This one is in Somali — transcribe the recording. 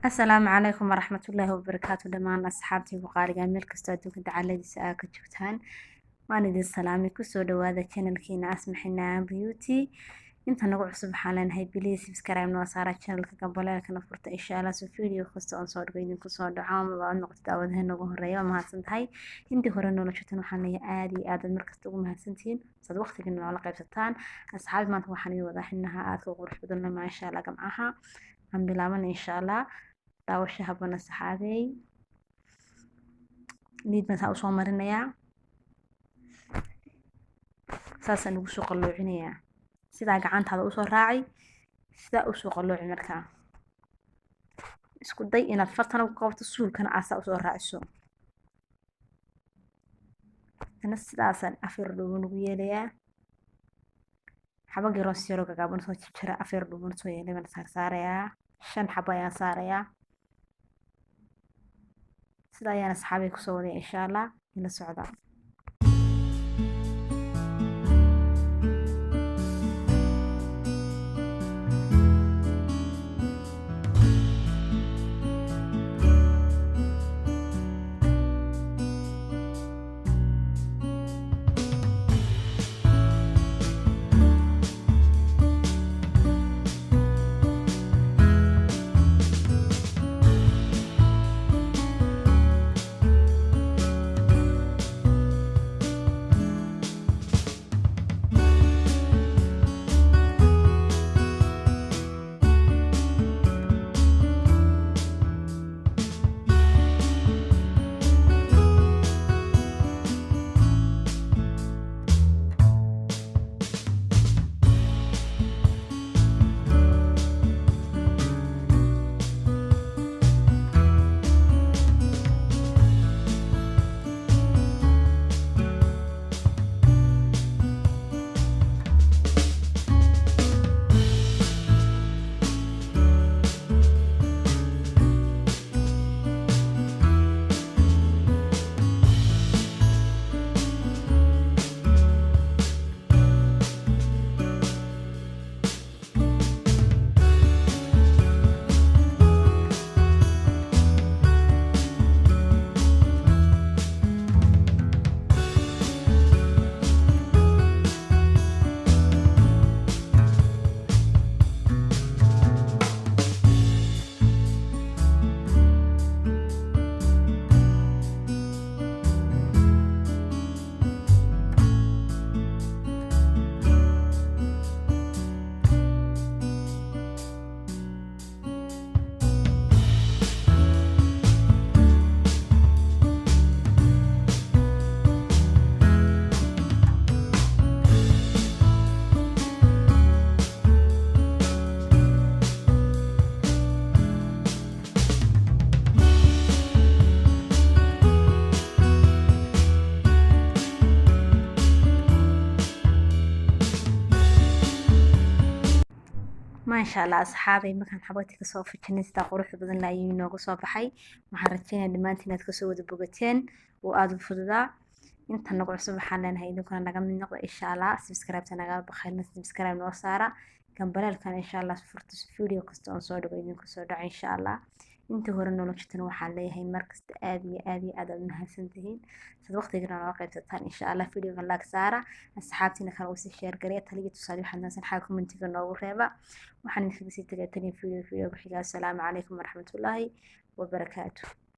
السلام عليكم ورحمة الله وبركاته دمان أصحابتي وقارقة ميل كستو أدوك دعالة ساكا جبتان وأنا دي السلامي كسو دوادا channel كينا أسمحنا بيوتي inta nagu cusub xaalan hay bilis subscribe noo saara channelka gambalelka furta insha Allah soo video kasta oo soo dhaweydin ku soo dhaco ama baad noqotay daawadaha nagu horeeyo mahadsan tahay intii hore noloshatan waxaan leeyahay aad iyo aad markasta ugu mahadsantiin sad waqtiga noola qaybsataan asxaab maanta waxaan wada xinaha aad ku qurux badan ma insha Allah gamcaha aan bilaaban insha Allah daawasha habana saxaabay nid ma soo marinaya saasan ugu soo qaloocinaya sida gacantaada u soo raacay sida u soo qalooci markaa isku day inaad fartana ku qabto suulkana aasa u soo raaciso ana sidaasan afar dhuun ugu yeelayaa xabag yaro siro gaaban soo jira afar dhuun soo yeelay baan saarayaa 5 xabo ayaan saarayaa sida ayaan asxaabay ku soo waday insha Allah ila socda ما شاء الله أصحابي مكان حبيتك صوف الجنس تقرح بدن لا ينوق صوف حي محرتين دمانتنا تكسود بوجتين وآدم فضلا انت نقول سبحان الله هيدو كنا نقام نقول إن شاء الله سبسكرايب تنقال بخير سبسكرايب نوصارا كان بلال كان إن شاء الله فرت فيديو كستون صور بيدين كسود إن شاء الله انت هو النولجتن وحالي هي مركز آدي أدب منها سنتين صد وقت يقرأ واقع تتان إن شاء الله فيديو كان لاك سارة أصحابتنا كانوا وسي شير قرية تلقي تصالح الناس نحاكم من تيجي نوغو ريبا وحن نخلصي تلقى تاني فيديو بحيقا السلام عليكم ورحمة الله وبركاته.